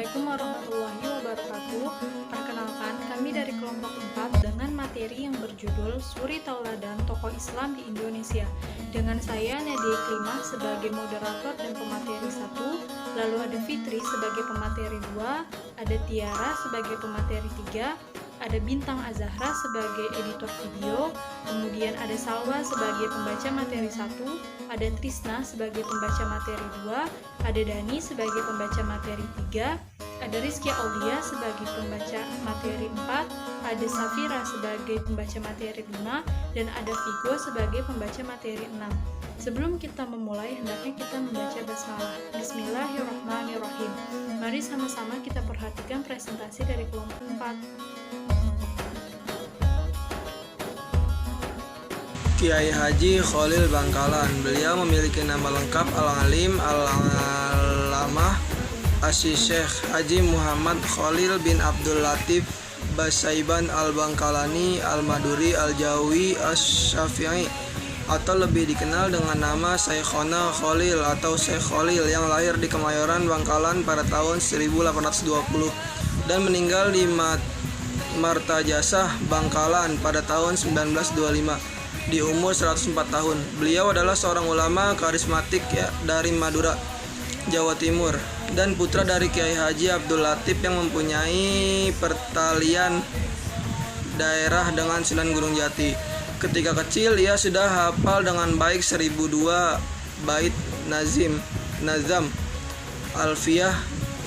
Assalamualaikum warahmatullahi wabarakatuh. Perkenalkan, kami dari kelompok 4 dengan materi yang berjudul Suri Tauladan Tokoh Islam di Indonesia. Dengan saya Nadia Klimah sebagai moderator dan pemateri 1, lalu ada Fitri sebagai pemateri 2, ada Tiara sebagai pemateri 3, ada Bintang Azahra sebagai editor video, kemudian ada Salwa sebagai pembaca materi 1, ada Trisna sebagai pembaca materi 2, ada Dani sebagai pembaca materi 3, ada Rizky Aulia sebagai pembaca materi 4, ada Safira sebagai pembaca materi 5, dan ada Vigo sebagai pembaca materi 6. Sebelum kita memulai, hendaknya kita membaca basmalah. Bismillahirrahmanirrahim. Mari sama-sama kita perhatikan presentasi dari kelompok 4. Kiai Haji Kholil Bangkalan. Beliau memiliki nama lengkap Al-Alim Al-Alamah Asy-Syaikh Haji Muhammad Kholil bin Abdul Latif Basaiban Al-Bangkalani Al-Maduri Al-Jawi Asy-Syafi'i, atau lebih dikenal dengan nama Syekhona Kholil atau Syekh Kholil, yang lahir di Kemayoran, Bangkalan pada tahun 1820 dan meninggal di Martajasah, Bangkalan pada tahun 1925 di umur 104 tahun. Beliau adalah seorang ulama karismatik dari Madura, Jawa Timur, dan putra dari Kiai Haji Abdul Latif yang mempunyai pertalian daerah dengan Sunan Gunung Jati. Ketika kecil ia sudah hafal dengan baik 1002 bait nazam Alfiyah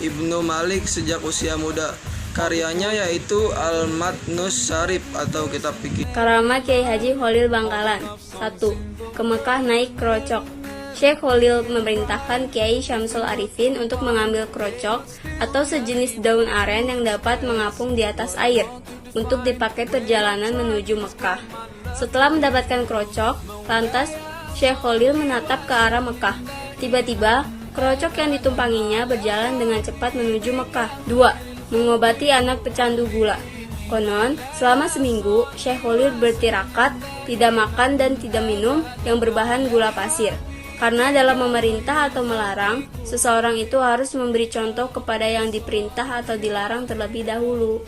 Ibnu Malik sejak usia muda. Karyanya yaitu Al-Matnus Syarif atau kitab fikih. Karamat Kiai Haji Kholil Bangkalan. 1. Ke Mekah naik krocok. Syekh Kholil memerintahkan Kiai Syamsul Arifin untuk mengambil krocok atau sejenis daun aren yang dapat mengapung di atas air untuk dipakai perjalanan menuju Mekah. Setelah mendapatkan krocok, lantas Syekh Kholil menatap ke arah Mekah. Tiba-tiba, krocok yang ditumpanginya berjalan dengan cepat menuju Mekah. 2. Mengobati anak pecandu gula. Konon, selama seminggu, Syekh Kholil bertirakat, tidak makan dan tidak minum yang berbahan gula pasir. Karena dalam memerintah atau melarang, seseorang itu harus memberi contoh kepada yang diperintah atau dilarang terlebih dahulu.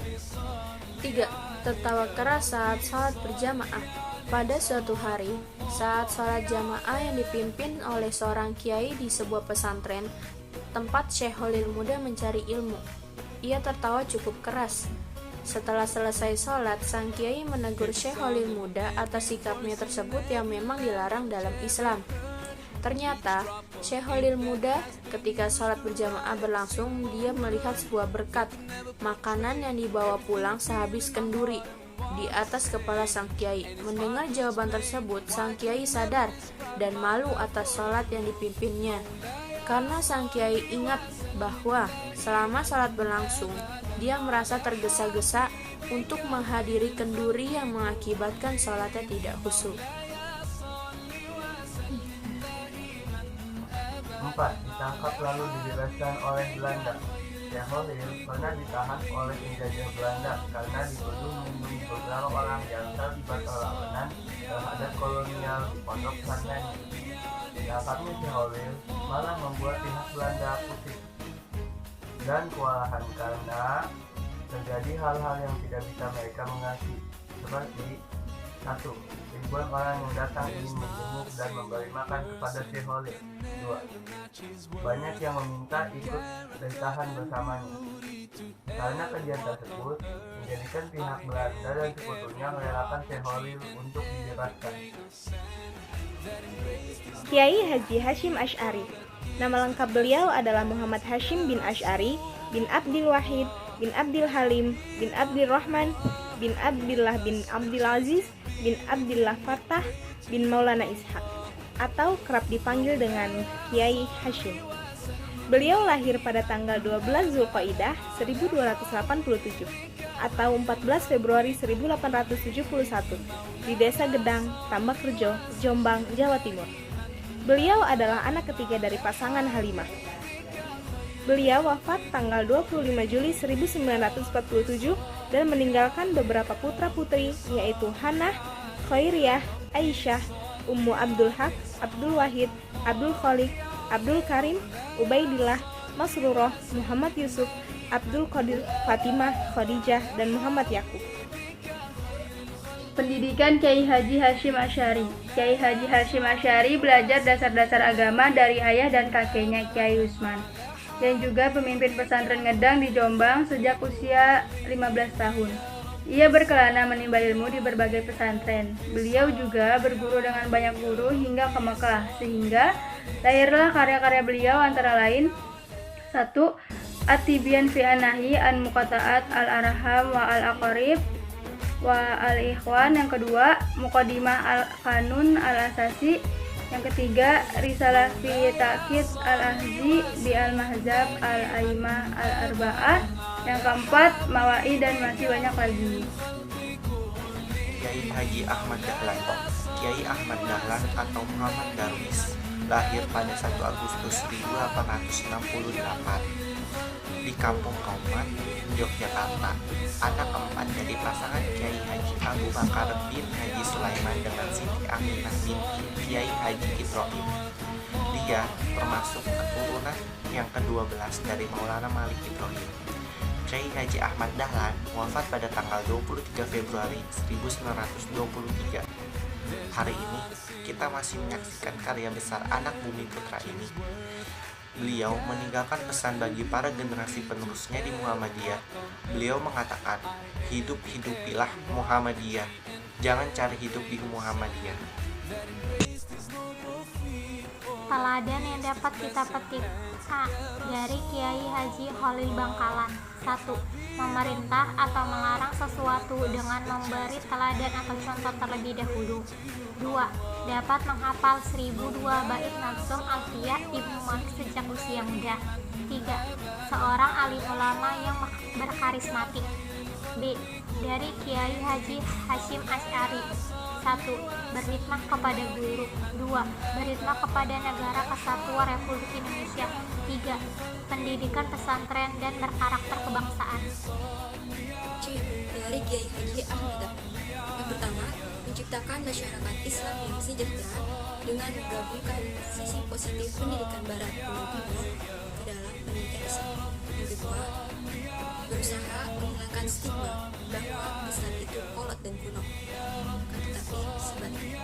3. Tertawa keras saat salat berjamaah. Pada suatu hari, saat salat jamaah yang dipimpin oleh seorang kiai di sebuah pesantren, tempat Syekh Kholil muda mencari ilmu, ia tertawa cukup keras. Setelah selesai sholat, sang kiai menegur Syekh Kholil muda atas sikapnya tersebut yang memang dilarang dalam Islam. Ternyata, Syekh Kholil muda ketika sholat berjamaah berlangsung, dia melihat sebuah berkat, makanan yang dibawa pulang sehabis kenduri, di atas kepala sang kiai. Mendengar jawaban tersebut, sang kiai sadar dan malu atas sholat yang dipimpinnya. Karena sang kiai ingat bahwa selama salat berlangsung, dia merasa tergesa-gesa untuk menghadiri kenduri yang mengakibatkan salatnya tidak khusyuk. 4. Ditangkap lalu dibebaskan oleh Belanda. Syekh Kholil pernah ditahan oleh penjajah Belanda karena dituduh melindungi beberapa orang yang terlibat perlawanan terhadap kolonial di pondok pesantren. Ditangkapnya Syekh Kholil malah membuat pihak Belanda pusing dan kewalahan karena terjadi hal-hal yang tidak bisa mereka mengerti, seperti 1. Ribuan orang yang datang ingin menjenguk dan memberi makan kepada Syekh Kholil. 2. Banyak yang meminta ikut ditahan bersamanya. Karena kejadian tersebut menjadikan pihak Belanda dan sekutunya merelakan Syekh Kholil untuk dibebaskan. Kiai Haji Hashim Asy'ari. Nama lengkap beliau adalah Muhammad Hashim bin Asy'ari bin Abdul Wahid bin Abdul Halim bin Abdul Rahman bin Abdullah bin Abdul Aziz bin Abdullah Fattah bin Maulana Ishaq, atau kerap dipanggil dengan Kiai Hashim. Beliau lahir pada tanggal 12 Zulqaidah 1287 atau 14 Februari 1871 di Desa Gedang, Tambakrejo, Jombang, Jawa Timur. Beliau adalah anak ketiga dari pasangan Halimah. Beliau wafat tanggal 25 Juli 1947 dan meninggalkan beberapa putra-putri, yaitu Hanah, Khairiyah, Aisyah, Ummu Abdul Haq, Abdul Wahid, Abdul Khaliq, Abdul Karim, Ubaidillah, Masrurah, Muhammad Yusuf, Abdul Qadir, Fatimah, Khadijah, dan Muhammad Yakub. Pendidikan Kiai Haji Hashim Asy'ari. Kiai Haji Hashim Asy'ari belajar dasar-dasar agama dari ayah dan kakeknya Kiai Usman, yang juga pemimpin pesantren Ngedang di Jombang sejak usia 15 tahun. Ia berkelana menimba ilmu di berbagai pesantren. Beliau juga berguru dengan banyak guru hingga ke Mekah, sehingga lahirlah karya-karya beliau antara lain 1. At-Tibyan fi An-Nahi an Muqata'at al-Arham wa al-Aqarib wa al-Ikhwan. Yang kedua, Muqaddimah al-Qanun al-Asasi. Yang ketiga, Risalah fi Ta'kid al-Ahzi bi al-Mahzab al-Aimah al-Arba'ah. Yang keempat, Mawai, dan masih banyak lagi. Kiai Haji Ahmad Dahlan. Kiai Ahmad Dahlan atau Muhammad Darwis lahir pada 1 Agustus 1868 di Kampung Kauman, Yogyakarta, anak keempat dari pasangan Kiai Haji Abu Bakar bin Haji Sulaiman dengan Siti Aminah binti Kiai Haji Ibrahim. Dia termasuk keturunan yang ke-12 dari Maulana Malik Ibrahim. Kiai Haji Ahmad Dahlan wafat pada tanggal 23 Februari 1923. Hari ini kita masih menyaksikan karya besar anak bumi putra ini. Beliau meninggalkan pesan bagi para generasi penerusnya di Muhammadiyah. Beliau mengatakan, hidupilah Muhammadiyah, jangan cari hidup di Muhammadiyah. Teladan yang dapat kita petik. A. Dari Kiai Haji Khalil Bangkalan. 1. Memerintah atau melarang sesuatu dengan memberi teladan atau contoh terlebih dahulu. 2. Dapat menghafal 1002 bait nazm Alfiyah Ibnu Malik sejak usia muda. 3. Seorang alim ulama yang berkarismatik. B. Dari Kiai Haji Hashim Asy'ari. 1. Berkhidmat kepada guru. 2. Berkhidmat kepada Negara Kesatuan Republik Indonesia. 3. Pendidikan pesantren dan berkarakter kebangsaan. C. Dari Kiai Haji Ahmad Dahlan. Yang pertama, menciptakan masyarakat Islam yang sejahtera dengan menggabungkan sisi positif pendidikan Barat dan Timur ke dalam pendidikan Islam. Yang kedua, berusaha menghilangkan stigma bahwa Islam itu kolot dan kuno, tetapi sebaliknya.